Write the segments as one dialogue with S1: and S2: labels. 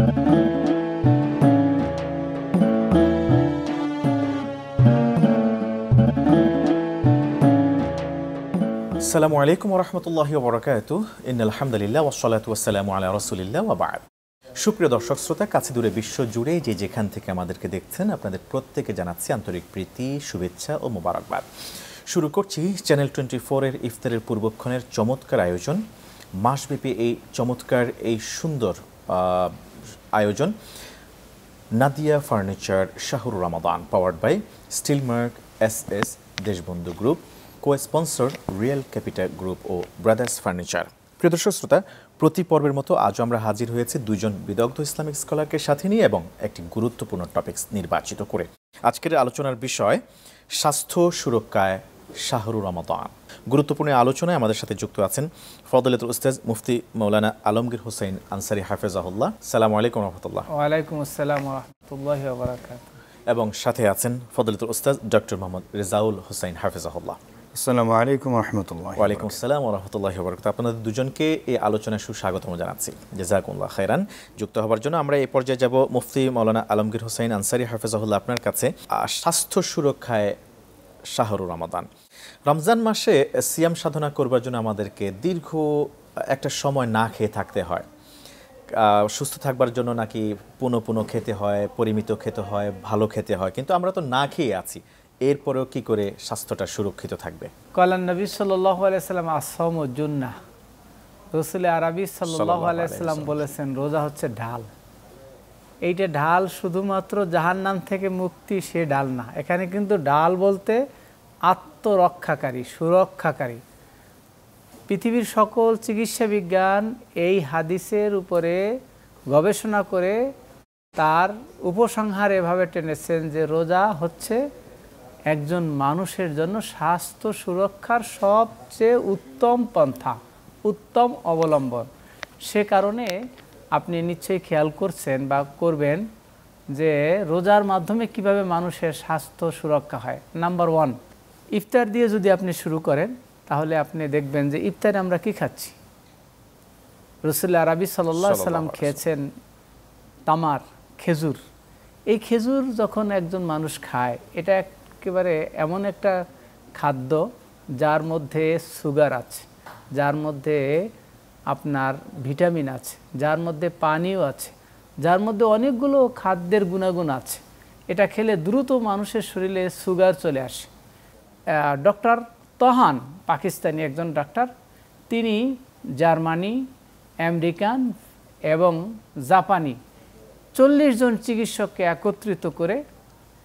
S1: আসসালামু আলাইকুম ওয়া রাহমাতুল্লাহি ওয়া বারাকাতুহু ইন্নাল হামদুলিল্লাহ ওয়াস সালাতু ওয়াস সালামু আলা রাসূলিল্লাহ ওয়া বা'দ। সুপ্রিয় দর্শক শ্রোতা, কাছে দূরে বিশ্ব জুড়ে যে যেখান থেকে আমাদেরকে দেখছেন আপনাদের প্রত্যেকে জানাচ্ছি আন্তরিক প্রীতি, শুভেচ্ছা ও মোবারকবাদ। শুরু করছি চ্যানেল 24 এর ইফতারের পূর্বক্ষণের চমৎকার আয়োজন। মাসব্যাপী এই চমৎকার এই সুন্দর আয়োজন Nadia furniture Shahrur Ramadan, powered by Steelmark SS Deshbandhu group, cosponsor real capital group ও ব্রাদার্স ফার্নিচার। প্রিয় দর্শক শ্রোতা, প্রতি পর্বের মতো আজও আমরা হাজির হয়েছি দুজন বিদগ্ধ ইসলামিক স্কলারকে সাথে নিয়ে এবং একটি গুরুত্বপূর্ণ টপিকস নির্বাচিত করে। আজকের আলোচনার বিষয় স্বাস্থ্য সুরক্ষায় শাহরুর রমাদান। গুরুত্বপূর্ণ আলোচনায় আমাদের সাথে যুক্ত আছেন ফজলাতুল উস্তাজ মুফতি মাওলানা আলমগীর হোসেন আনসারী হাফেজাহুল্লাহ। আসসালামু আলাইকুম ওয়া রাহমাতুল্লাহ। ওয়া
S2: আলাইকুম আসসালাম ওয়া রাহমাতুল্লাহি ওয়া বারাকাতুহু।
S1: এবং সাথে আছেন ফজলাতুল উস্তাজ ডক্টর মোহাম্মদ রেজাউল হোসেন হাফেজাহুল্লাহ।
S3: আসসালামু আলাইকুম ওয়া রাহমাতুল্লাহি।
S1: ওয়া আলাইকুম আসসালাম ওয়া রাহমাতুল্লাহি ওয়া বারাকাতুহু। আপনাদের দুজনকে এই আলোচনায় সুস্বাগতম জানাচ্ছি। জাযাকুমুল্লাহ খাইরান। যুক্ত হওয়ার জন্য আমরা এই পর্যায়ে যাব মুফতি মাওলানা আলমগীর হোসেন আনসারী হাফেজাহুল্লাহ আপনার কাছে। স্বাস্থ্য সুরক্ষায় শাহরুর রমাদান। রমজান মাসে সিয়াম সাধনা করবার জন্য আমাদেরকে দীর্ঘ একটা সময় না খেয়ে থাকতে হয়। সুস্থ থাকবার জন্য নাকি পুনঃ খেতে হয়, পরিমিত খেতে হয়, ভালো খেতে হয়, কিন্তু আমরা তো না খেয়ে আছি। এরপরেও কি করে স্বাস্থ্যটা সুরক্ষিত থাকবে?
S2: কালান নবী সাল্লাল্লাহু আলাইহি সাল্লাম আসসাওমু জুন্নাহ। রাসূল আরবি সাল্লাল্লাহু আলাইহি সাল্লাম বলেছেন রোজা হচ্ছে ঢাল। এইটা ঢাল শুধুমাত্র জাহান্নাম থেকে মুক্তি, সে ঢাল না। এখানে কিন্তু ঢাল বলতে আত্মরক্ষাকারী, সুরক্ষাকারী। পৃথিবীর সকল চিকিৎসা বিজ্ঞান এই হাদিসের উপরে গবেষণা করে তার উপসংহার এভাবে টেনেছেন যে রোজা হচ্ছে একজন মানুষের জন্য স্বাস্থ্য সুরক্ষার সবচেয়ে উত্তম পন্থা, উত্তম অবলম্বন। সে কারণে আপনি নিশ্চয়ই খেয়াল করছেন বা করবেন যে রোজার মাধ্যমে কিভাবে মানুষের স্বাস্থ্য সুরক্ষা হয়। নাম্বার 1, ইফতার দিয়ে যদি আপনি শুরু করেন তাহলে আপনি দেখবেন যে ইফতারে আমরা কি খাচ্ছি। রাসূল আরবি সাল্লাল্লাহু আলাইহি সাল্লাম খেয়েছেন তামার, খেজুর। এই খেজুর যখন একজন মানুষ খায়, এটা একেবারে এমন একটা খাদ্য যার মধ্যে সুগার আছে, যার মধ্যে আপনার ভিটামিন আছে, যার মধ্যে পানিও আছে, যার মধ্যে অনেকগুলো খাদ্যের গুণাগুণ আছে। এটা খেলে দ্রুত মানুষের শরীরে সুগার চলে আসে। ডক্টর তহান, পাকিস্তানি একজন ডাক্তার, তিনি জার্মানি, আমেরিকান এবং জাপানি 40 জন চিকিৎসককে একত্রিত করে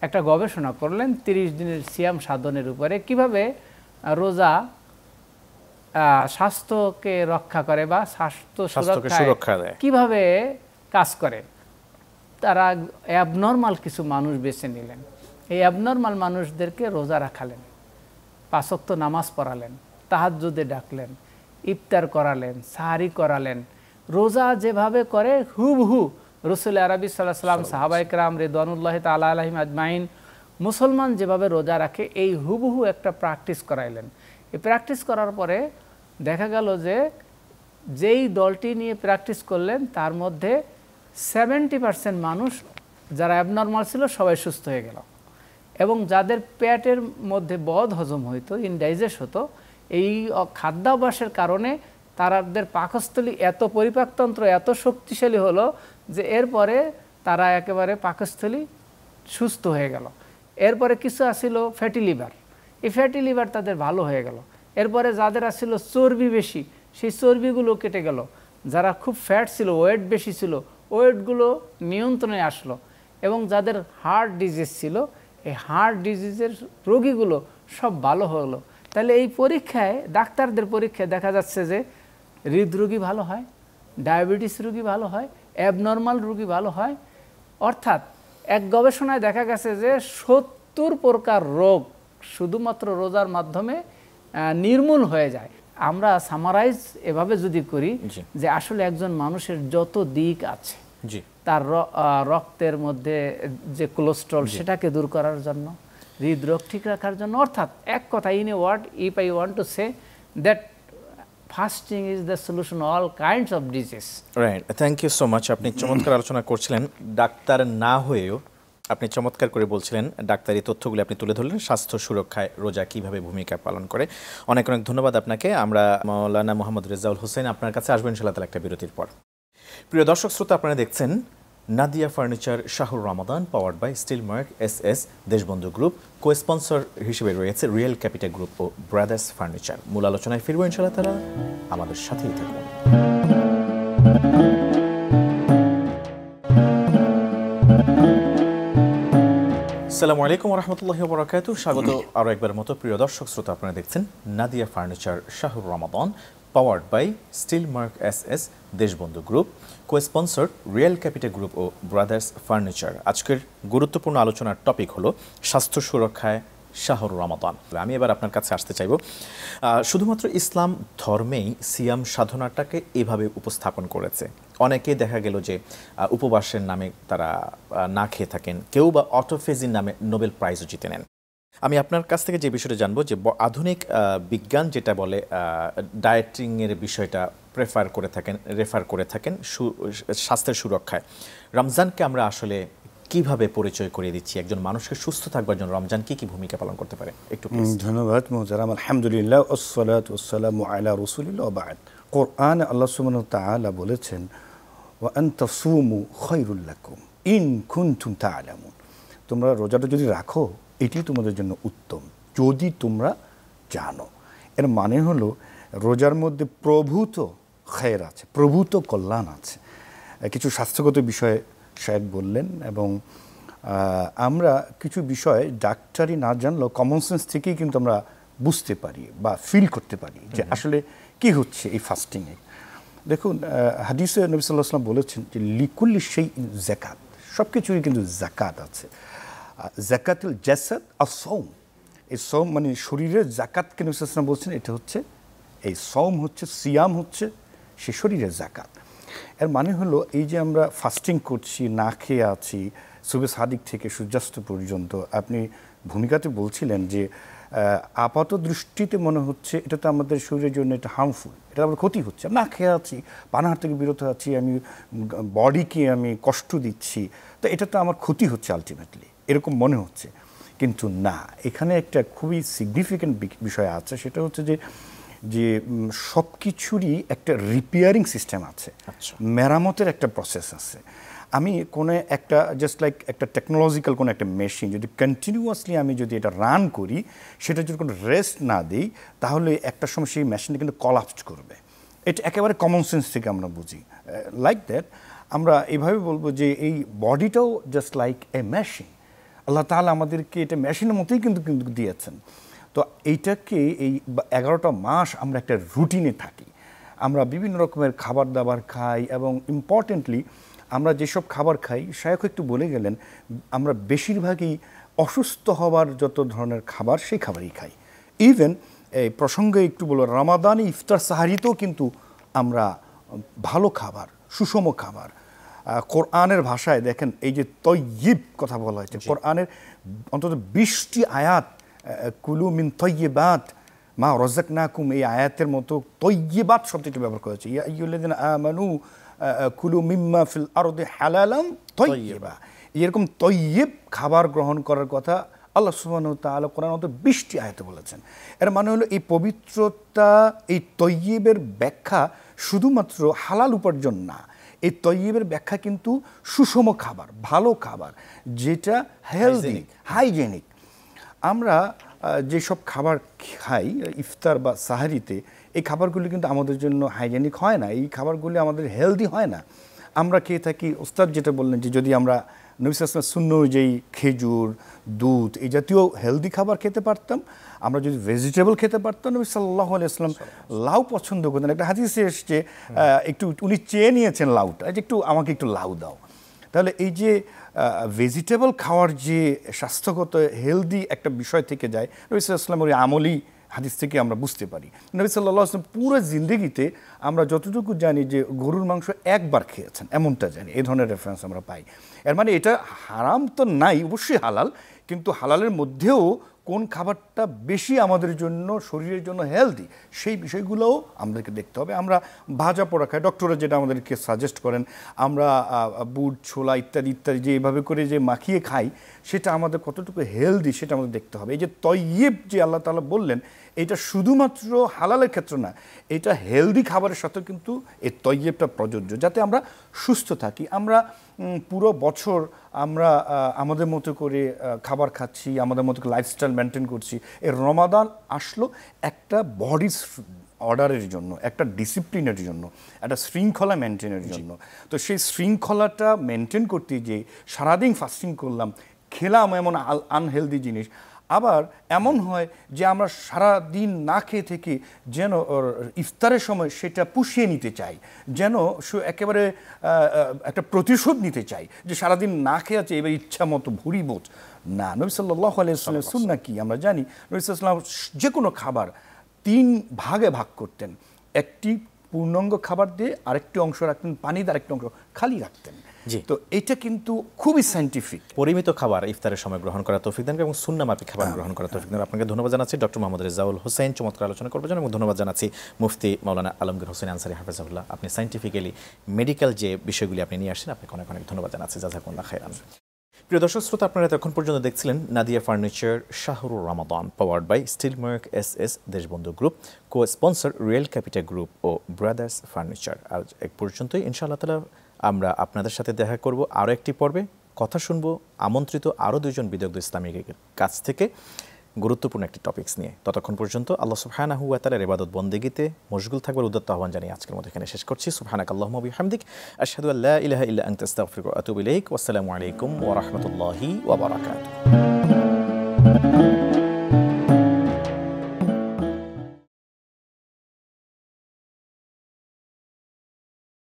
S2: একটা গবেষণা করলেন 30 দিনের সিয়াম সাধনের উপরে, কিভাবে রোজা স্বাস্থ্যকে রক্ষা করে বা স্বাস্থ্য সুরক্ষা কিভাবে কাজ করে। তারা অ্যাবনর্মাল কিছু মানুষ বেছে নিলেন। এই অ্যাবনর্মাল মানুষদেরকে রোজা রাখালেন, 5 ওয়াক্ত নামাজ পড়ালেন, তাহাজ্জুদে ডাকলেন, ইফতার করালেন, সাহারি করালেন। রোজা যেভাবে করে হুবহু রাসূল আরবি সাল্লাল্লাহু আলাইহি সাল্লাম, সাহাবায়ে কেরাম রিদওয়ানুল্লাহি তাআলা আলাইহিম আজমাইন, মুসলমান যেভাবে রোজা রাখে এই হুবহু একটা প্র্যাকটিস করাইলেন। এই প্র্যাকটিস করার পরে দেখা গেল যে যেই দলটি নিয়ে প্র্যাকটিস করলেন তার মধ্যে 70% মানুষ যারা অ্যাবনর্মাল ছিল সবাই সুস্থ হয়ে গেল। এবং যাদের পেটের মধ্যে বদ হজম হইতো, ইনডাইজেস্ট হতো, এই খাদ্যাভ্যাসের কারণে তাদের পাকস্থলী এত পরিপাকতন্ত্র এত শক্তিশালী হলো যে এরপরে তারা একেবারে পাকস্থলী সুস্থ হয়ে গেল। এরপরে কিছু আসছিল ফ্যাটি লিভার, এই ফ্যাটি লিভার তাদের ভালো হয়ে গেল। এরপরে যাদের আসছিল চর্বি বেশি, সেই চর্বিগুলো কেটে গেল। যারা খুব ফ্যাট ছিল, ওয়েট বেশি ছিল, ওয়েটগুলো নিয়ন্ত্রণে আসলো। এবং যাদের হার্ট ডিজিজ ছিল, এই হার্ট ডিজিজের রোগীগুলো সব ভালো হলো। তাহলে এই পরীক্ষায়, ডাক্তারদের পরীক্ষায় দেখা যাচ্ছে যে হৃদরোগী ভালো হয়, ডায়াবেটিস রোগী ভালো হয়, অ্যাবনর্মাল রোগী ভালো হয়। অর্থাৎ এক গবেষণায় দেখা গেছে যে 70 প্রকার রোগ শুধুমাত্র রোজার মাধ্যমে নির্মূল হয়ে যায়। আমরা সামারাইজ এভাবে যদি করি যে আসলে একজন মানুষের যত দিক আছে, তার রক্তের মধ্যে যে কোলেস্টেরল সেটাকে দূর করার জন্য, হৃদরোগ ঠিক রাখার জন্য, অর্থাৎ এক কথা, in a word, if I want to say that fasting is the solution all kinds of disease.
S1: Right, thank you so much. আপনি চমৎকার আলোচনা করছিলেন, ডাক্তার না হয়েও আপনি চমৎকার করে বলছিলেন, ডাক্তারি তথ্যগুলি আপনি তুলে ধরলেন, স্বাস্থ্য সুরক্ষায় রোজা কীভাবে ভূমিকা পালন করে। অনেক অনেক ধন্যবাদ আপনাকে। আমরা মাওলানা মোহাম্মদ রেজাউল হোসেন আপনার কাছে আসবেন ইনশাআল্লাহ তাআলা একটা বিরতির পর। প্রিয় দর্শক শ্রোতা, আপনারা দেখছেন Nadia furniture Shahrur Ramadan, powered by steel mark SS, Deshbandhu group. Cosponsor হিসেবে রয়েছে রিয়েল ক্যাপিটাল গ্রুপ ও ব্রাদার্স ফার্নিচার। মূল আলোচনায় ফিরবো ইনশাআল্লাহ তাআলা, আমাদের সাথেই থাকুন। আসসালামু আলাইকুম ওয়া রাহমাতুল্লাহি ওয়া বারাকাতুহু। স্বাগত আরও একবার মতো প্রিয় দর্শক শ্রোতা, আপনারা দেখছেন Nadia furniture Shahrur Ramadan, powered by steel mark SS, Deshbandhu group. Cosponsor real capital group ও ব্রাদার্স ফার্নিচার। আজকের গুরুত্বপূর্ণ আলোচনার টপিক হলো স্বাস্থ্য সুরক্ষায় শাহরুর রমাদান। আমি এবার আপনার কাছে আসতে চাইব, শুধুমাত্র ইসলাম ধর্মেই সিয়াম সাধনাটাকে এভাবে উপস্থাপন করেছে। অনেকেই দেখা গেল যে উপবাসের নামে তারা না খেয়ে থাকেন, কেউ বা অটোফেজির নামে নোবেল প্রাইজও জিতে নেন। আমি আপনার কাছ থেকে যে বিষয়টা জানবো যে আধুনিক বিজ্ঞান যেটা বলে ডায়েটিংয়ের বিষয়টা রেফার করে থাকেন স্বাস্থ্যের সুরক্ষায়, রমজানকে আমরা আসলে কিভাবে পরিচয় করিয়ে দিচ্ছি? একজন মানুষকে সুস্থ থাকবার জন্য রমজান কি ভূমিকা পালন করতে পারে একটু প্লিজ।
S3: ধন্যবাদ মুহতারাম। আলহামদুলিল্লাহ ওয়াসসালাতু ওয়াসসালামু আলা রাসূলিল্লাহ ওয়া বা'দ। কোরআনে আল্লাহ সুবহানাহু ওয়া তাআলা বলেছেন, ওয়া আন তাসুমু খায়রুল লাকুম ইন কুনতুম তা'লামুন। তোমরা রোজাটা যদি রাখো এটি তোমাদের জন্য উত্তম যদি তোমরা জানো। এর মানে হলো রোজার মধ্যে প্রভূত খায়ের আছে, প্রভূত কল্যাণ আছে। কিছু স্বাস্থ্যগত বিষয়ে শায়েখ বললেন, এবং আমরা কিছু বিষয় ডাক্তারি না জানলেও কমন সেন্স থেকেই কিন্তু আমরা বুঝতে পারি বা ফিল করতে পারি যে আসলে কি হচ্ছে এই ফাস্টিংয়ে। দেখুন, হাদিসে নবী সাল্লাল্লাহু আলাইহি ওয়াসাল্লাম বলেছেন যে লিকুল্লি শাইইন যাকাত, সব কিছুরই কিন্তু যাকাত আছে। যাকাতুল জাসাদ আস-সাওম, এই সওম মানে শরীরের যাকাতকে নবী সাল্লাল্লাহু আলাইহি ওয়াসাল্লাম বলছেন এটা হচ্ছে এই সওম হচ্ছে, সিয়াম হচ্ছে সে শরীরের যাকাত। এর মানে হলো এই যে আমরা ফাস্টিং করছি, না খেয়ে আছি সুবে সাদিক থেকে সূর্যাস্ত পর্যন্ত, আপনি ভূমিকাতে বলছিলেন যে আপাত দৃষ্টিতে মনে হচ্ছে এটা তো আমাদের শরীরের জন্য এটা হার্মফুল, এটা আমার ক্ষতি হচ্ছে, না খেয়ে আছি, পানাহার থেকে বিরত আছি, আমি বডিকে আমি কষ্ট দিচ্ছি, তো এটা তো আমার ক্ষতি হচ্ছে আলটিমেটলি, এরকম মনে হচ্ছে। কিন্তু না, এখানে একটা খুবই সিগনিফিক্যান্ট বিষয় আছে, সেটা হচ্ছে যে সব কিছুরই একটা রিপেয়ারিং সিস্টেম আছে, মেরামতের একটা প্রসেস আছে। আমি কোনো একটা জাস্ট লাইক একটা টেকনোলজিক্যাল কোনো একটা মেশিন যদি কন্টিনিউয়াসলি আমি যদি এটা রান করি, সেটা যদি কোনো রেস্ট না দিই, তাহলে একটা সময় সেই মেশিনটা কিন্তু কলাপস করবে। এটা একেবারে কমন সেন্স থেকে আমরা বুঝি। লাইক দ্যাট আমরা এইভাবে বলবো যে এই বডিটাও জাস্ট লাইক এ মেশিন। আল্লাহ তাআলা আমাদেরকে এটা মেশিনের মতোই কিন্তু দিয়েছেন। তো এইটাকে এই 11টা মাস আমরা একটা রুটিনে থাকি, আমরা বিভিন্ন রকমের খাবার দাবার খাই, এবং ইম্পর্টেন্টলি আমরা যেসব খাবার খাই, শায়খ একটু বলে গেলেন, আমরা বেশিরভাগই অসুস্থ হওয়ার যত ধরনের খাবার সেই খাবারই খাই। ইভেন এই প্রসঙ্গে একটু বলবো, রমাদানি ইফতার সাহারিতেও কিন্তু আমরা ভালো খাবার, সুষম খাবার, কোরআনের ভাষায় দেখেন এই যে তয়্যিব কথা বলা হয়েছে, কোরআনের অন্তত 20টি আয়াত, কুলু মিন তয়্যিবাত মা রাযাকনাকুম, এই আয়াতের মতো তয়্যিবাত শব্দটি ব্যবহার করেছে। ইয়া আইয়ুহাল্লাযিনা আমানু কুলু মিম্মা ফিল আরদি হালালান তয়্যিবা, এরকম তয়্যিব খাবার গ্রহণ করার কথা আল্লাহ সুবহানাহু ওয়া তাআলা কোরআন মতো 20টি আয়াতে বলেছেন। এর মানে হলো এই পবিত্রতা, এই তয়্যিবের ব্যাখ্যা শুধুমাত্র হালাল উপার্জন না, এই তয়্যিবের ব্যাখ্যা কিন্তু সুষম খাবার, ভালো খাবার, যেটা হেলদি, হাইজেনিক। আমরা যেসব খাবার খাই ইফতার বা সাহারিতে, এই খাবারগুলি কিন্তু আমাদের জন্য হাইজেনিক হয় না, এই খাবারগুলি আমাদের হেলদি হয় না। আমরা খেয়ে থাকি, ওস্তাদ যেটা বললেন যে যদি আমরা নবী সাল্লাল্লাহু আলাইহি ওয়াসাল্লাম সুন্নাহ অনুযায়ী খেজুর, দুধ এই জাতীয় হেলদি খাবার খেতে পারতাম, আমরা যদি ভেজিটেবল খেতে পারতাম। নবী সাল্লাল্লাহু আলাইহি ওয়াসাল্লাম লাউ পছন্দ করতেন, একটা হাদিসে এসছে একটু উনি চেয়ে নিয়েছেন লাউটা, যে একটু আমাকে একটু লাউ দাও। তাহলে এই যে ভেজিটেবল খাওয়ার যে স্বাস্থ্যগত হেলদি একটা বিষয় থেকে যায়, নবী সাল্লাল্লাহু আলাইহি ওয়াসাল্লাম ওই আমলি হাদিস থেকে আমরা বুঝতে পারি। নবী সাল্লাল্লাহু আলাইহি ওয়াসাল্লাম পুরো জিন্দেগিতে আমরা যতটুকু জানি যে গরুর মাংস একবার খেয়েছেন, এমনটা জানি, এই ধরনের রেফারেন্স আমরা পাই। এর মানে এটা হারাম তো নাই, অবশ্যই হালাল, কিন্তু হালালের মধ্যেও কোন খাবারটা বেশি আমাদের জন্য শরীরের জন্য হেলদি, সেই বিষয়গুলোও আমাদেরকে দেখতে হবে। আমরা ভাজা পোড়া খাই, ডক্টররা যেটা আমাদেরকে সাজেস্ট করেন, আমরা বুট ছোলা ইত্যাদি ইত্যাদি যে এইভাবে করে যে মাখিয়ে খাই, সেটা আমাদের কতটুকু হেলদি সেটা আমাদের দেখতে হবে। এই যে তয়্যিব যে আল্লাহ তাআলা বললেন, এটা শুধুমাত্র হালালের ক্ষেত্রে না, এটা হেলদি খাবারের সাথে কিন্তু এই তয়্যিবটা প্রযোজ্য, যাতে আমরা সুস্থ থাকি। আমরা পুরো বছর আমরা আমাদের মতো করে খাবার খাচ্ছি, আমাদের মতো করে লাইফস্টাইল মেনটেন করছি। এই রমাদান আসলো একটা বডি অর্ডারের জন্য, একটা ডিসিপ্লিনের জন্য, একটা শৃঙ্খলা মেনটেনের জন্য। তো সেই শৃঙ্খলাটা মেনটেন করতে যে সারাদিন ফাস্টিং করলাম, খেলাম এমন আনহেলদি জিনিস, আবার এমন হয় যে আমরা সারা দিন না খেয়ে থেকে যেন ইফতারের সময় সেটা পুষিয়ে নিতে চাই, যেন একেবারে একটা প্রতিশোধ নিতে চাই যে সারাদিন না খেয়ে আছে এবার ইচ্ছা মতো ভুরি বোঝ না। নবী সাল্লাল্লাহু আলাইহি ওয়াসাল্লামের সুন্নাহ কি আমরা জানি, নবী সাল্লাল্লাহু আলাইহি ওয়াসাল্লাম যে কোনো খাবার 3 ভাগে ভাগ করতেন। একটি পূর্ণাঙ্গ খাবার দিয়ে আরেকটি অংশ রাখতেন পানি দিয়ে, আরেকটি অংশ খালি রাখতেন। তো এটা কিন্তু খুবই সায়েন্টিফিক।
S1: পরিমিত খাবার ইফতারের সময় গ্রহণ করা তৌফিক দান এবং সুন্নাহ মাফিক খাবার গ্রহণ করা তৌফিক দান। আপনাকে ধন্যবাদ জানাচ্ছি ডক্টর মোহাম্মদ রেজাউল হোসেন চমৎকার আলোচনা করবার জন্য, এবং ধন্যবাদ জানাচ্ছি মুফতি মাওলানা আলমগীর হোসেন আনসারী হাফেজাহুল্লাহ। আপনি সায়েন্টিফিক্যালি মেডিকেল যে বিষয়গুলি আপনি নিয়ে আসছেন, আপনাকে অনেক অনেক ধন্যবাদ জানাচ্ছি। জাযাকুমুল্লাহ খাইরান। প্রিয় দর্শক শ্রোতা, আপনারা এতক্ষণ পর্যন্ত দেখছিলেন Nadia furniture Shahrur Ramadan, powered by steel mark SS Deshbandhu group, cosponsor real capital group ও ব্রাদার্স ফার্নিচার। আজ এক পর্যন্তই। ইনশাআল্লাহ তাআলা আমরা আপনাদের সাথে দেখা করব আরও একটি পর্বে। কথা শুনবো আমন্ত্রিত আরও 2জন বিদগ্ধ ইসলামিকের কাছ থেকে গুরুত্বপূর্ণ একটি টপিকস নিয়ে। ততক্ষণ পর্যন্ত আল্লাহ সুবহানাহু ওয়া তাআলার ইবাদত বন্দেগীতে মশগুল থাকবার উদ্যত আহ্বান জানিয়ে আজকের মতো এখানে শেষ করছি। সুবহানাকাল্লাহুম্মা ওয়া বিহামদিক, আশহাদু আল্লা ইলাহা ইল্লা আনতা আস্তাগফিরুকা ওয়া আতুবু ইলাইক। ওয়াসসালামু আলাইকুম ওয়া রাহমাতুল্লাহি ওয়া বারাকাতুহু।